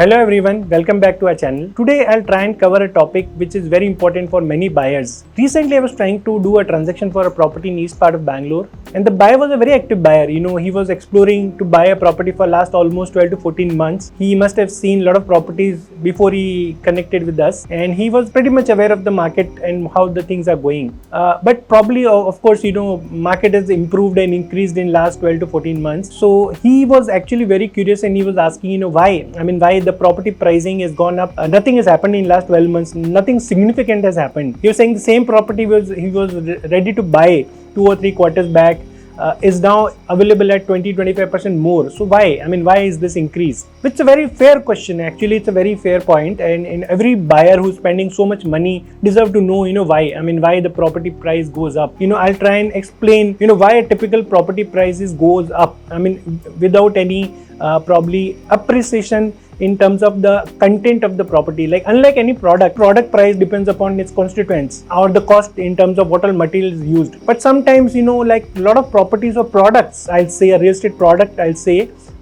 Hello everyone, welcome back to our channel. Today I'll try and cover a topic which is very important for many buyers. Recently I was trying to do a transaction for a property in east part of Bangalore, and the buyer was a very active buyer. He was exploring to buy a property for last almost 12 to 14 months. He must have seen a lot of properties before he connected with us, and he was pretty much aware of the market and how the things are going. But probably of course market has improved and increased in last 12 to 14 months. So he was actually very curious and he was asking why the property pricing has gone up. Nothing has happened in last 12 months. Nothing significant has happened. He was saying the same property he was ready to buy 2 or 3 quarters back is now available at 20-25% more. So why? Why is this increase? It's a very fair question. Actually, it's a very fair point, and every buyer who's spending so much money deserve to know why. Why the property price goes up. I'll try and explain why a typical property prices goes up. Without any probably appreciation in terms of the content of the property. Like unlike any product price depends upon its constituents or the cost in terms of what all material is used. But sometimes like a lot of properties or products, I'll say a real estate product,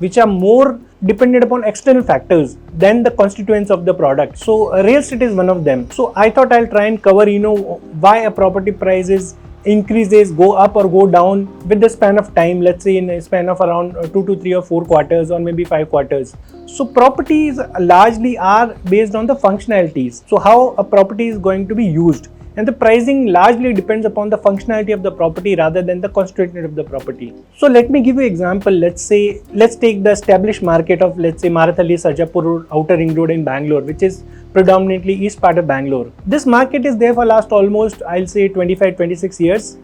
which are more dependent upon external factors than the constituents of the product. So real estate is one of them. So I thought I'll try and cover why a property prices increases, go up or go down with the span of time, let's say in a span of around 2 to 3 or 4 quarters or maybe 5 quarters. So properties largely are based on the functionalities. So how a property is going to be used, and the pricing largely depends upon the functionality of the property rather than the constituent of the property. So let me give you an example. Let's take the established market of Marathalli, Sarjapur Road, Outer Ring Road in Bangalore, which is predominantly east part of Bangalore. This market is there for last almost 25-26 years.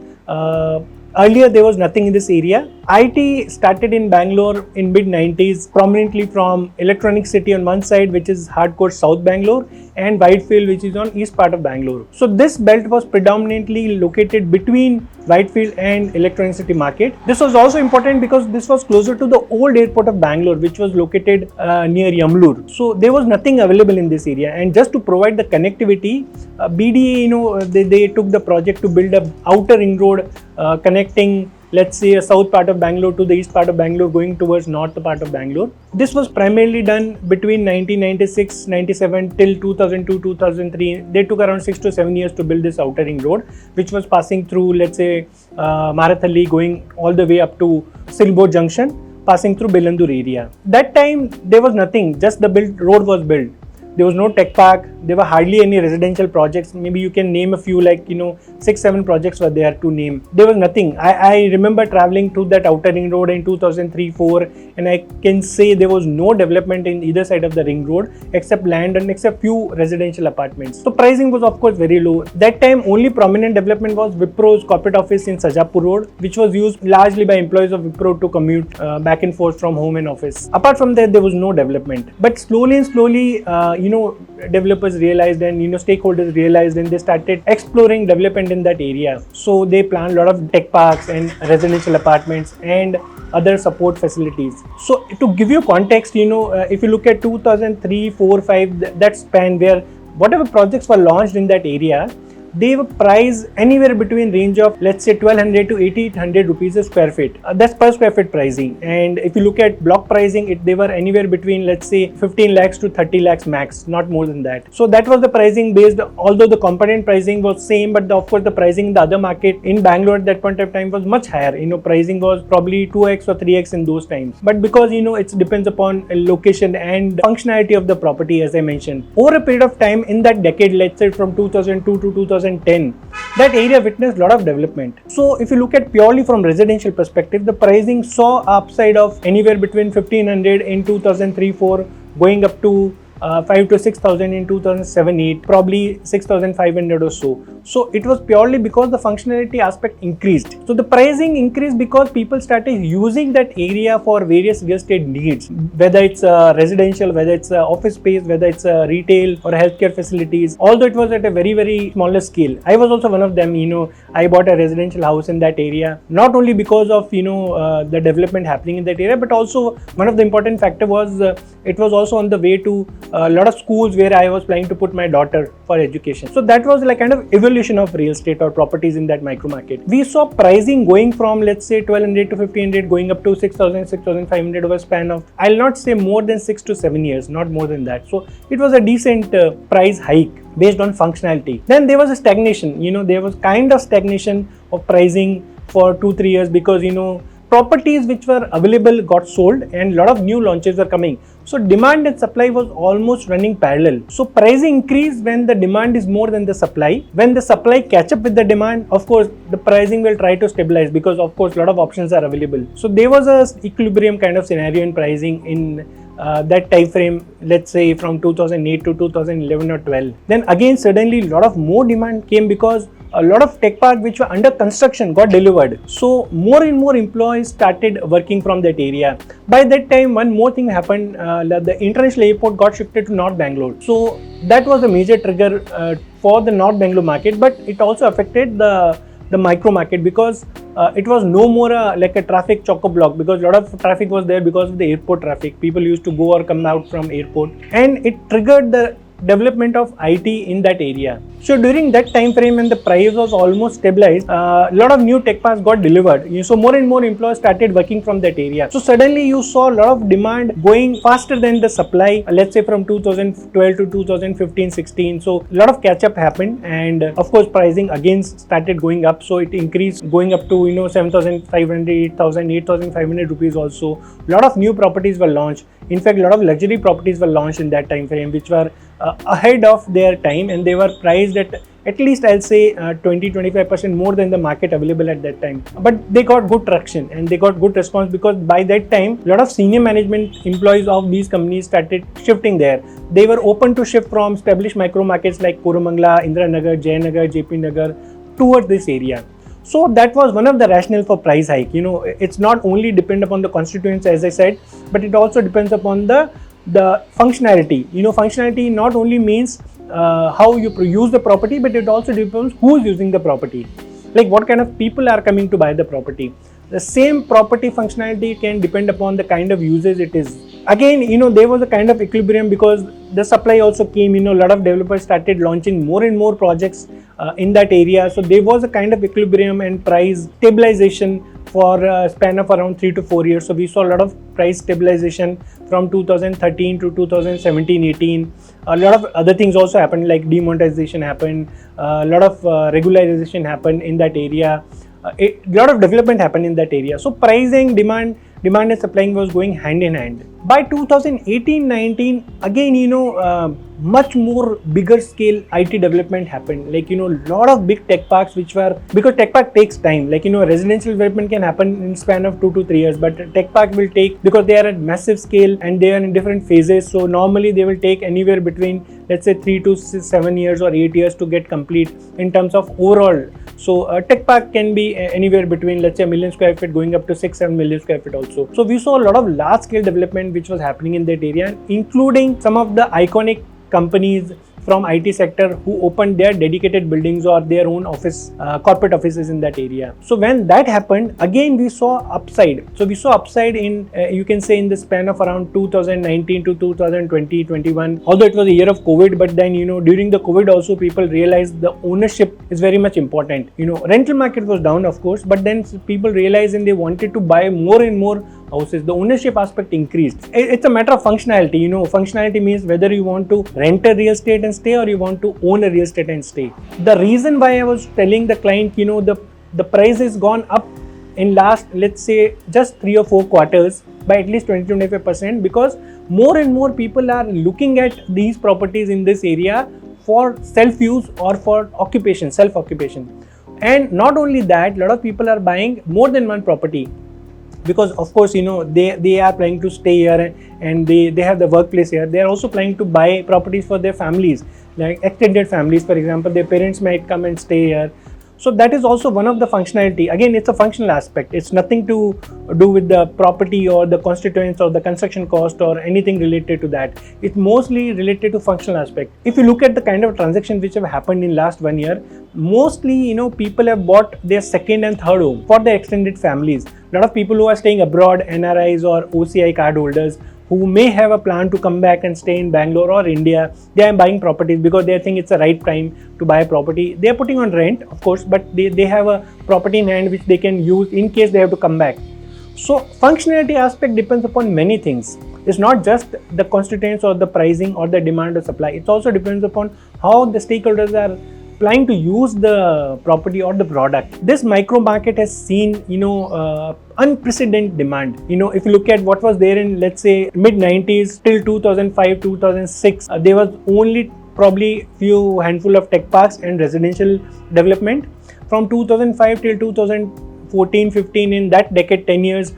Earlier there was nothing in this area. IT started in Bangalore in mid-90s, prominently from Electronic City on one side, which is hardcore South Bangalore, and Whitefield, which is on east part of Bangalore. So this belt was predominantly located between Whitefield and Electronic City market. This was also important because this was closer to the old airport of Bangalore, which was located near Yamlur. So there was nothing available in this area, and just to provide the connectivity, BDA, they took the project to build a outer ring road connecting, let's say, a south part of Bangalore to the east part of Bangalore going towards north part of Bangalore. This was primarily done between 1996-97 till 2002-2003. They took around 6 to 7 years to build this outer ring road, which was passing through, let's say, Marathalli, going all the way up to Silbo Junction, passing through Belandur area. That time there was nothing, just the road was built. There was no tech park. There were hardly any residential projects. Maybe you can name a few, 6-7 projects were there to name. There was nothing. I remember traveling to that outer ring road in 2003-04, and I can say there was no development in either side of the ring road except land and except few residential apartments. So pricing was of course very low. That time only prominent development was Wipro's corporate office in Sarjapur Road, which was used largely by employees of Wipro to commute back and forth from home and office. Apart from that, there was no development. But slowly, developers realized and stakeholders realized, and they started exploring development in that area. So they planned a lot of tech parks and residential apartments and other support facilities. So to give you context, if you look at 2003, 4, 5, that span where whatever projects were launched in that area, they were priced anywhere between range of, let's say, 1200 to 1800 rupees a square feet. That's per square feet pricing. And if you look at block pricing, they were anywhere between, let's say, 15 lakhs to 30 lakhs max, not more than that. So that was the pricing based, although the component pricing was same, but of course the pricing in the other market in Bangalore at that point of time was much higher. Pricing was probably 2x or 3x in those times. But because it depends upon location and functionality of the property, as I mentioned. Over a period of time in that decade, let's say from 2002 to 2010, that area witnessed a lot of development. So if you look at purely from residential perspective, the pricing saw upside of anywhere between 1500 in 2003-04 going up to 5 to 6,000 in 2007-08, probably 6,500 or so. So it was purely because the functionality aspect increased. So the pricing increased because people started using that area for various real estate needs, whether it's residential, whether it's office space, whether it's retail or healthcare facilities. Although it was at a very, very smaller scale. I was also one of them. I bought a residential house in that area, not only because of the development happening in that area, but also one of the important factor was it was also on the way to a lot of schools where I was planning to put my daughter for education. So that was like kind of evolution of real estate or properties in that micro market. We saw pricing going from, let's say, 1200 to 1500, going up to 6000, 6500 over a span of, I'll not say more than 6 to 7 years, not more than that. So it was a decent price hike based on functionality. Then there was a stagnation, there was kind of stagnation of pricing for 2-3 years because, properties which were available got sold and a lot of new launches were coming. So demand and supply was almost running parallel. So pricing increased when the demand is more than the supply. When the supply catch up with the demand, of course, the pricing will try to stabilize because of course a lot of options are available. So there was a equilibrium kind of scenario in pricing in that time frame, let's say from 2008 to 2011 or 12. Then again suddenly a lot of more demand came because a lot of tech parks which were under construction got delivered. So more and more employees started working from that area. By that time, one more thing happened, the international airport got shifted to North Bangalore. So that was a major trigger for the North Bangalore market, but it also affected the micro market because it was no more like a traffic chock-a-block because a lot of traffic was there because of the airport traffic. People used to go or come out from airport, and it triggered the development of IT in that area. So during that time frame when the price was almost stabilized, a lot of new tech parks got delivered. So more and more employees started working from that area. So suddenly you saw a lot of demand going faster than the supply, let's say from 2012 to 2015-16. So a lot of catch up happened, and of course pricing again started going up. So it increased, going up to 7,500, 8,000, 8,500 rupees also. A lot of new properties were launched. In fact, a lot of luxury properties were launched in that time frame which were ahead of their time, and they were priced at least I'll say 20-25% more than the market available at that time. But they got good traction and they got good response because by that time a lot of senior management employees of these companies started shifting there. They were open to shift from established micro markets like Koramangala, Indiranagar, Jayanagar, JP Nagar towards this area. So that was one of the rationale for price hike. It's not only depend upon the constituents as I said, but it also depends upon the functionality. Functionality not only means how you use the property, but it also depends who is using the property, like what kind of people are coming to buy the property. The same property functionality can depend upon the kind of usage it is. Again, there was a kind of equilibrium because the supply also came. A lot of developers started launching more and more projects in that area. So there was a kind of equilibrium and price stabilization for a span of around 3 to 4 years. So we saw a lot of price stabilization from 2013 to 2017-18. A lot of other things also happened, like demonetization happened, a lot of regularization happened in that area. A lot of development happened in that area. So pricing, demand and supplying was going hand in hand. By 2018-19, again, much more bigger scale IT development happened. Like, lot of big tech parks which were, because tech park takes time, like, residential development can happen in span of 2 to 3 years, but tech park will take, because they are at massive scale and they are in different phases. So normally they will take anywhere between, let's say 3 to 7 years or 8 years to get complete in terms of overall. So a tech park can be anywhere between, let's say, 1 million square feet going up to 6-7 million square feet also. So we saw a lot of large scale development which was happening in that area, including some of the iconic companies from IT sector who opened their dedicated buildings or their own office, corporate offices in that area. So when that happened, again we saw upside. So we saw upside in, you can say, in the span of around 2019 to 2020-21. Although it was a year of COVID, but then, during the COVID also people realized the ownership is very much important. Rental market was down, of course, but then people realized and they wanted to buy more and more houses. The ownership aspect increased. It's a matter of functionality. Functionality means whether you want to rent a real estate and stay or you want to own a real estate and stay. The reason why I was telling the client, the price has gone up in last, let's say, just 3 or 4 quarters by at least 20-25%, because more and more people are looking at these properties in this area for self-use or for occupation, self-occupation. And not only that, a lot of people are buying more than one property, because of course, they are planning to stay here and they have the workplace here. They are also planning to buy properties for their families, like extended families. For example, their parents might come and stay here. So that is also one of the functionality. Again, it's a functional aspect. It's nothing to do with the property or the constituents or the construction cost or anything related to that. It's mostly related to functional aspect. If you look at the kind of transactions which have happened in last 1 year, mostly, people have bought their second and third home for their extended families. A lot of people who are staying abroad, NRIs or OCI card holders, who may have a plan to come back and stay in Bangalore or India. They are buying properties because they think it's the right time to buy a property. They are putting on rent, of course, but they have a property in hand which they can use in case they have to come back. So functionality aspect depends upon many things. It's not just the constituents or the pricing or the demand or supply. It also depends upon how the stakeholders are planning to use the property or the product. This micro market has seen, unprecedented demand. If you look at what was there in, let's say, mid 90s till 2005, 2006, there was only probably few handful of tech parks and residential development. From 2005 till 2014-15, in that decade, 10 years,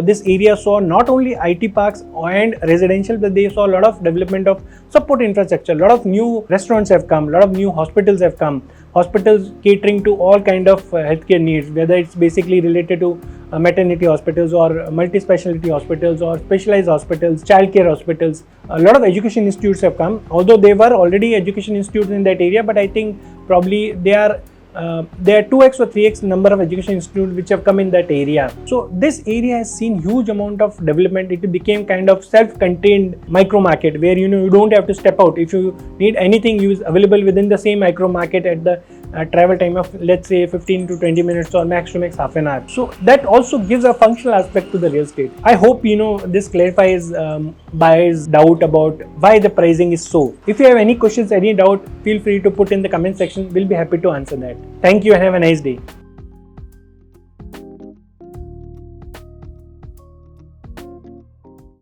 this area saw not only IT parks and residential, but they saw a lot of development of support infrastructure. A lot of new restaurants have come, a lot of new hospitals have come, hospitals catering to all kind of healthcare needs, whether it's basically related to maternity hospitals or multi-specialty hospitals or specialized hospitals, childcare hospitals. A lot of education institutes have come, although they were already education institutes in that area, but I think probably there are 2x or 3x number of education institutes which have come in that area. So this area has seen huge amount of development. It became kind of self-contained micro market where you don't have to step out. If you need anything, is available within the same micro market at the travel time of, let's say, 15 to 20 minutes or max to max half an hour. So that also gives a functional aspect to the real estate. I hope this clarifies buyers' doubt about why the pricing is so. If you have any questions, any doubt, feel free to put in the comment section. We'll be happy to answer that. Thank you and have a nice day.